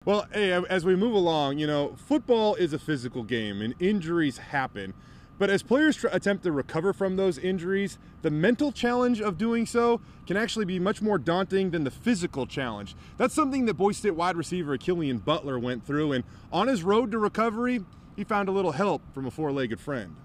Well, hey, as we move along, football is a physical game and injuries happen. But as players attempt to recover from those injuries, the mental challenge of doing so can actually be much more daunting than the physical challenge. That's something that Boise State wide receiver Akilian Butler went through, and on his road to recovery, he found a little help from a four-legged friend.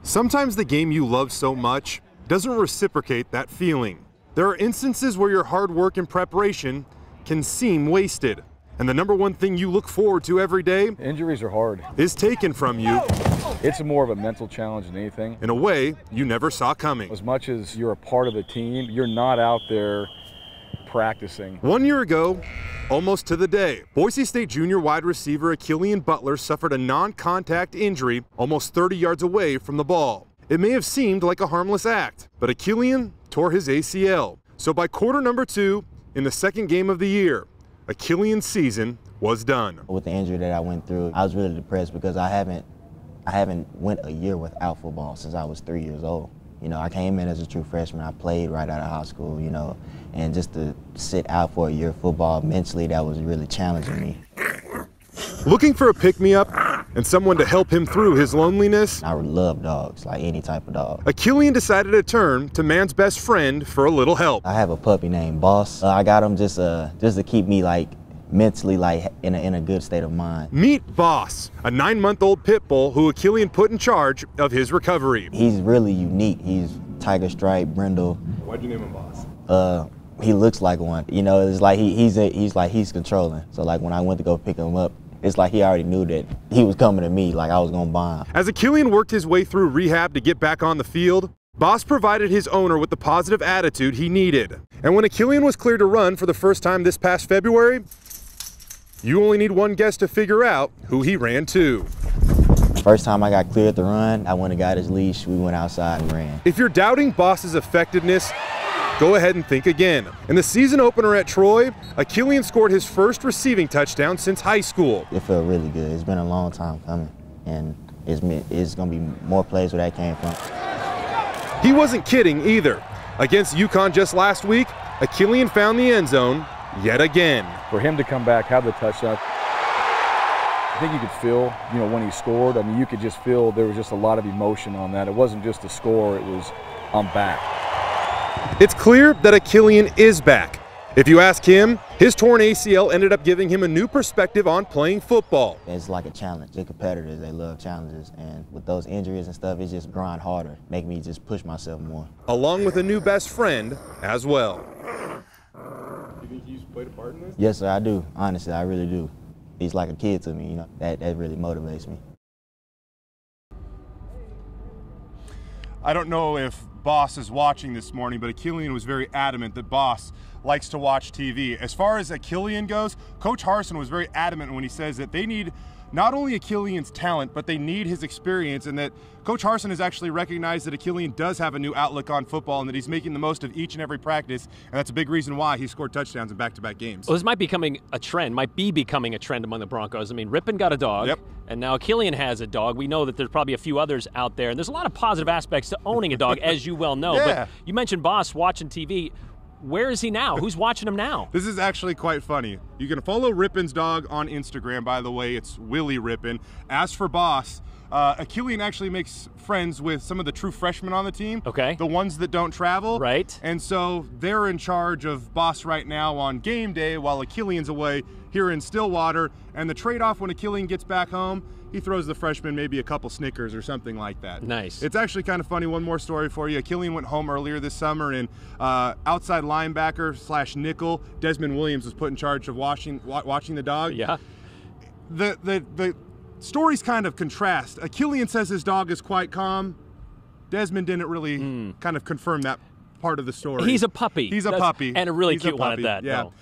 Sometimes the game you love so much doesn't reciprocate that feeling. There are instances where your hard work and preparation can seem wasted, and the number one thing you look forward to every day, injuries are hard, is taken from you. It's more of a mental challenge than anything. In a way you never saw coming. As much as you're a part of the team, you're not out there practicing. 1 year ago, almost to the day, Boise State junior wide receiver Akilian Butler suffered a non-contact injury almost 30 yards away from the ball. It may have seemed like a harmless act, but Akilian tore his ACL. So by quarter number 2, in the second game of the year, Akilian's season was done. With the injury that I went through, I was really depressed because I haven't went a year without football since I was 3 years old. I came in as a true freshman. I played right out of high school, and just to sit out for a year of football, mentally, that was really challenging me. Looking for a pick-me-up and someone to help him through his loneliness, I love dogs, like any type of dog. Akilian decided to turn to man's best friend for a little help. I have a puppy named Boss. I got him just to keep me mentally in a good state of mind. Meet Boss, a 9-month-old pit bull who Akilian put in charge of his recovery. He's really unique. He's tiger stripe, brindle. Why'd you name him Boss? He looks like one. It's like he's controlling. So like when I went to go pick him up, it's like he already knew that he was coming to me, like I was gonna buy him. As Akilian worked his way through rehab to get back on the field, Boss provided his owner with the positive attitude he needed. And when Akilian was cleared to run for the first time this past February, you only need one guess to figure out who he ran to. First time I got cleared to run, I went and got his leash, we went outside and ran. If you're doubting Boss's effectiveness, go ahead and think again. In the season opener at Troy, Akilian scored his first receiving touchdown since high school. It felt really good. It's been a long time coming, and it's gonna be more plays where that came from. He wasn't kidding either. Against UConn just last week, Akilian found the end zone yet again. For him to come back, have the touchdown, I think you could feel, when he scored, you could just feel there was just a lot of emotion on that. It wasn't just a score, it was, I'm back. It's clear that Akilian is back. If you ask him, his torn ACL ended up giving him a new perspective on playing football. It's like a challenge. The competitors, they love challenges, and with those injuries and stuff, it's just grind harder, make me just push myself more. Along with a new best friend as well. Do you think he's played a part in this? Yes, sir, I do. Honestly, I really do. He's like a kid to me, that really motivates me. I don't know if Boss is watching this morning, but Akilian was very adamant that Boss likes to watch TV. As far as Akilian goes, Coach Harsin was very adamant when he says that they need not only Akilian's talent, but they need his experience, and that Coach Harsin has actually recognized that Akilian does have a new outlook on football and that he's making the most of each and every practice, and that's a big reason why he scored touchdowns in back-to-back games. Well, this might be becoming a trend among the Broncos. I mean, Rippon got a dog, yep, and now Akilian has a dog. We know that there's probably a few others out there, and there's a lot of positive aspects to owning a dog, as you well know. Yeah. But you mentioned Boss watching TV. Where is he now? Who's watching him now? This is actually quite funny. You can follow Rippon's dog on Instagram, by the way. It's Willie Rippon. As for Boss, Akilian actually makes friends with some of the true freshmen on the team. Okay. The ones that don't travel. Right. And so they're in charge of Boss right now on game day while Akilian's away here in Stillwater. And the trade-off when Akilian gets back home, he throws the freshmen maybe a couple Snickers or something like that. Nice. It's actually kind of funny. One more story for you. Akilian went home earlier this summer, and outside linebacker / nickel Desmond Williams was put in charge of watching the dog. Yeah. The stories kind of contrast. Akilian says his dog is quite calm. Desmond didn't really kind of confirm that part of the story. He's a puppy. He's a puppy. And a really cute one at that. Yeah. No.